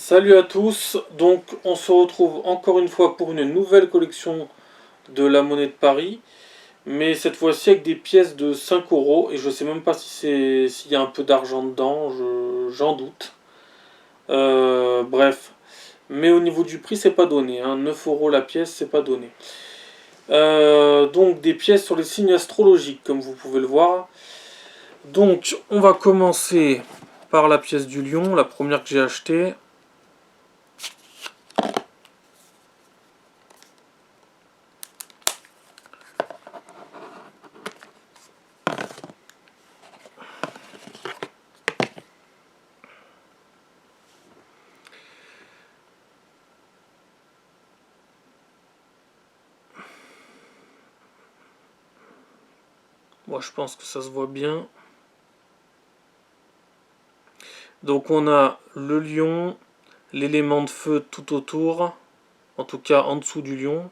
Salut à tous, donc on se retrouve encore une fois pour une nouvelle collection de la monnaie de Paris, mais cette fois-ci avec des pièces de 5 euros, et je sais même pas si s'il y a un peu d'argent dedans, j'en doute. Bref, mais au niveau du prix c'est pas donné, hein. 9 euros la pièce c'est pas donné. Donc des pièces sur les signes astrologiques comme vous pouvez le voir. Donc on va commencer par la pièce du lion, la première que j'ai achetée. Moi je pense que ça se voit bien. Donc on a le lion, l'élément de feu tout autour, en tout cas en dessous du lion.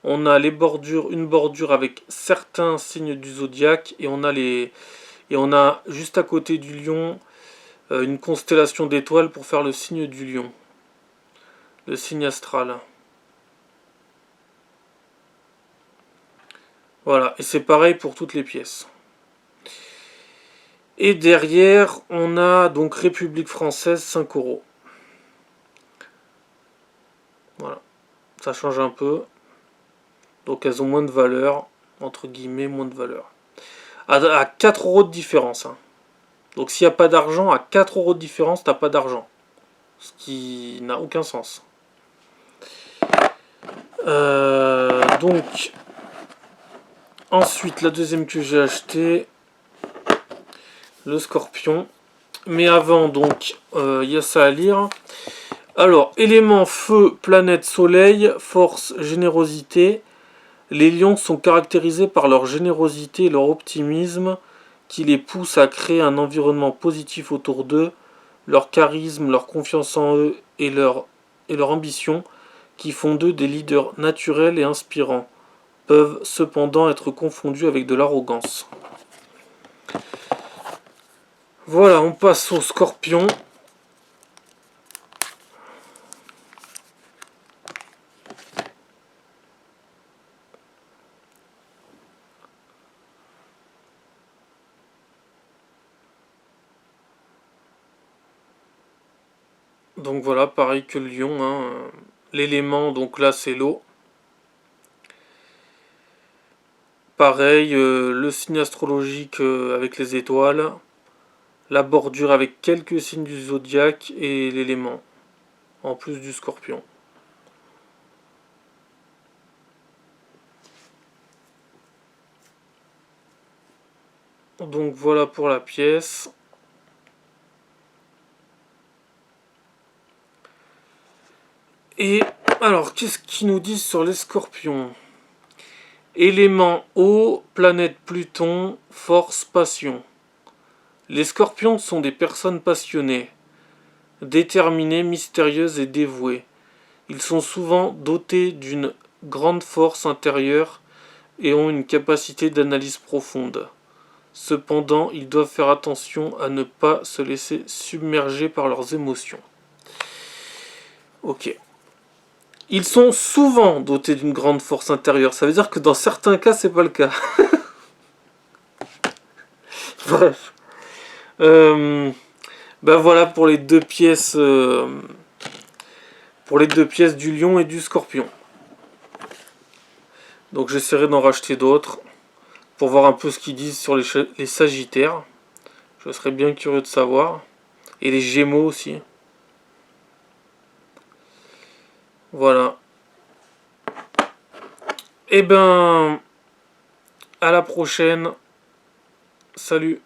On a les bordures, une bordure avec certains signes du zodiaque et on a juste à côté du lion une constellation d'étoiles pour faire le signe du lion, le signe astral. Voilà, et c'est pareil pour toutes les pièces. Et derrière, on a donc République française 5 euros. Voilà, ça change un peu. Donc elles ont moins de valeur, entre guillemets, moins de valeur. À 4 euros de différence. Hein. Donc s'il n'y a pas d'argent, à 4 euros de différence, t'as pas d'argent. Ce qui n'a aucun sens. Donc, ensuite, la deuxième que j'ai acheté, le scorpion. Mais avant, donc, y a ça à lire. Alors, éléments feu, planète, soleil, force, générosité. Les lions sont caractérisés par leur générosité et leur optimisme qui les pousse à créer un environnement positif autour d'eux. Leur charisme, leur confiance en eux et leur ambition, qui font d'eux des leaders naturels et inspirants, peuvent cependant être confondus avec de l'arrogance. Voilà, on passe au scorpion. Donc voilà, pareil que le lion. Hein. L'élément, donc là, c'est l'eau. Pareil, le signe astrologique avec les étoiles. La bordure avec quelques signes du zodiaque et l'élément. En plus du scorpion. Donc voilà pour la pièce. Et alors, qu'est-ce qu'ils nous disent sur les scorpions? Élément eau, planète Pluton, force, passion. Les scorpions sont des personnes passionnées, déterminées, mystérieuses et dévouées. Ils sont souvent dotés d'une grande force intérieure et ont une capacité d'analyse profonde. Cependant, ils doivent faire attention à ne pas se laisser submerger par leurs émotions. Ok. Ils sont souvent dotés d'une grande force intérieure. Ça veut dire que dans certains cas, c'est pas le cas. Bref. Ben voilà pour les deux pièces. Pour les deux pièces du lion et du scorpion. Donc j'essaierai d'en racheter d'autres. Pour voir un peu ce qu'ils disent sur les sagittaires. Je serais bien curieux de savoir. Et les gémeaux aussi. Voilà. Et ben, à la prochaine. Salut.